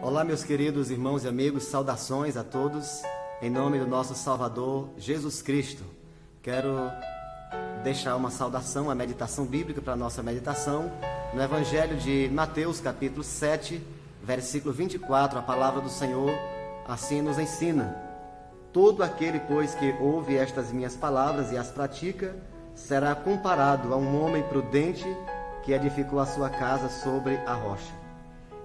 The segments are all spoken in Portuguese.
Olá, meus queridos irmãos e amigos, saudações a todos, em nome do nosso Salvador, Jesus Cristo. Quero deixar uma saudação, uma meditação bíblica para a nossa meditação, no Evangelho de Mateus, capítulo 7, versículo 24, a palavra do Senhor assim nos ensina: todo aquele, pois, que ouve estas minhas palavras e as pratica, será comparado a um homem prudente que edificou a sua casa sobre a rocha.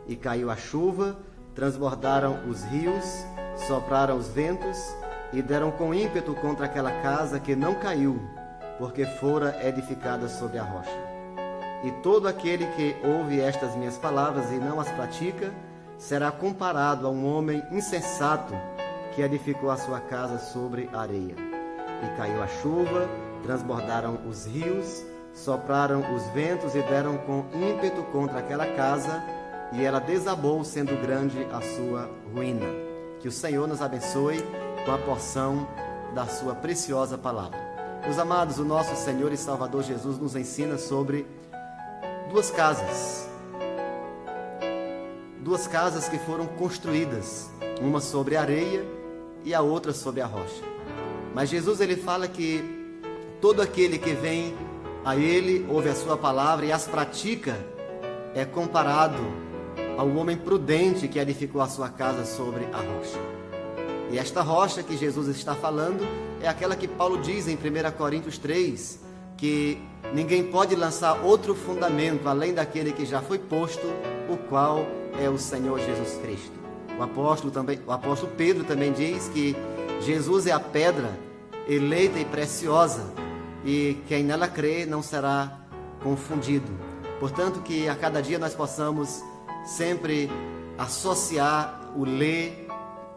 E caiu a chuva, transbordaram os rios, sopraram os ventos e deram com ímpeto contra aquela casa, que não caiu, porque fora edificada sobre a rocha. E todo aquele que ouve estas minhas palavras e não as pratica, será comparado a um homem insensato que edificou a sua casa sobre a areia. E caiu a chuva, transbordaram os rios, sopraram os ventos e deram com ímpeto contra aquela casa, e ela desabou, sendo grande a sua ruína. Que o Senhor nos abençoe com a porção da sua preciosa palavra. Meus amados, o nosso Senhor e Salvador Jesus nos ensina sobre duas casas que foram construídas, uma sobre a areia e a outra sobre a rocha. Mas Jesus, ele fala que todo aquele que vem a ele, ouve a sua palavra e as pratica, é comparado ao homem prudente que edificou a sua casa sobre a rocha. E esta rocha que Jesus está falando é aquela que Paulo diz em 1 Coríntios 3, que ninguém pode lançar outro fundamento além daquele que já foi posto, o qual é o Senhor Jesus Cristo. O apóstolo Pedro também diz que Jesus é a pedra eleita e preciosa, e quem nela crê não será confundido. Portanto, que a cada dia nós possamos sempre associar o ler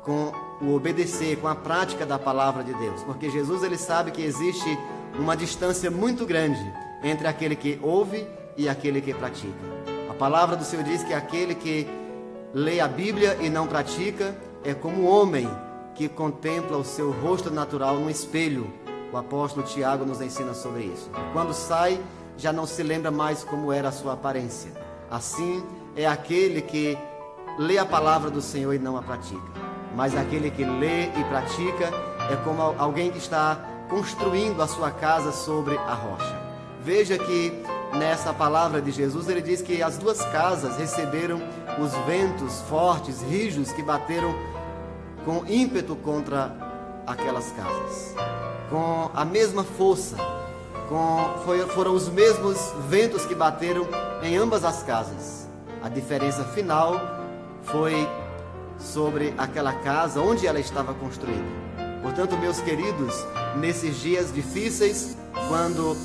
com o obedecer, com a prática da palavra de Deus, porque Jesus, ele sabe que existe uma distância muito grande entre aquele que ouve e aquele que pratica. A palavra do Senhor diz que aquele que lê a Bíblia e não pratica é como um homem que contempla o seu rosto natural no espelho. O apóstolo Tiago nos ensina sobre isso. Quando sai, já não se lembra mais como era a sua aparência. Assim é aquele que lê a palavra do Senhor e não a pratica. Mas aquele que lê e pratica é como alguém que está construindo a sua casa sobre a rocha. Veja que nessa palavra de Jesus, ele diz que as duas casas receberam os ventos fortes, rijos, que bateram com ímpeto contra aquelas casas. Com a mesma força, foram os mesmos ventos que bateram em ambas as casas. A diferença final foi sobre aquela casa onde ela estava construída. Portanto, meus queridos, nesses dias difíceis, quando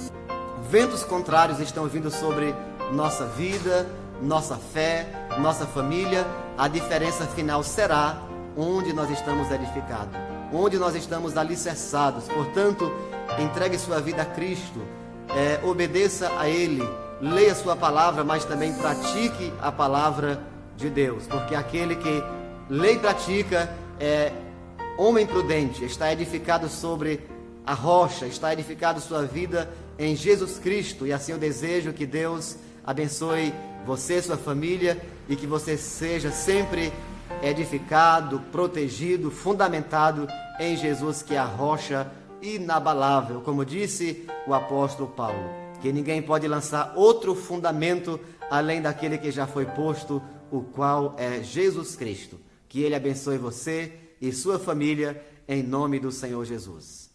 ventos contrários estão vindo sobre nossa vida, nossa fé, nossa família, a diferença final será onde nós estamos edificados, onde nós estamos alicerçados. Portanto, entregue sua vida a Cristo, obedeça a Ele, leia sua palavra, mas também pratique a palavra de Deus, porque aquele que lê e pratica é homem prudente, está edificado sobre a rocha, está edificado sua vida em Jesus Cristo. E assim eu desejo que Deus abençoe você, sua família, e que você seja sempre edificado, protegido, fundamentado em Jesus, que é a rocha inabalável, como disse o apóstolo Paulo, que ninguém pode lançar outro fundamento além daquele que já foi posto, o qual é Jesus Cristo. Que Ele abençoe você e sua família, em nome do Senhor Jesus.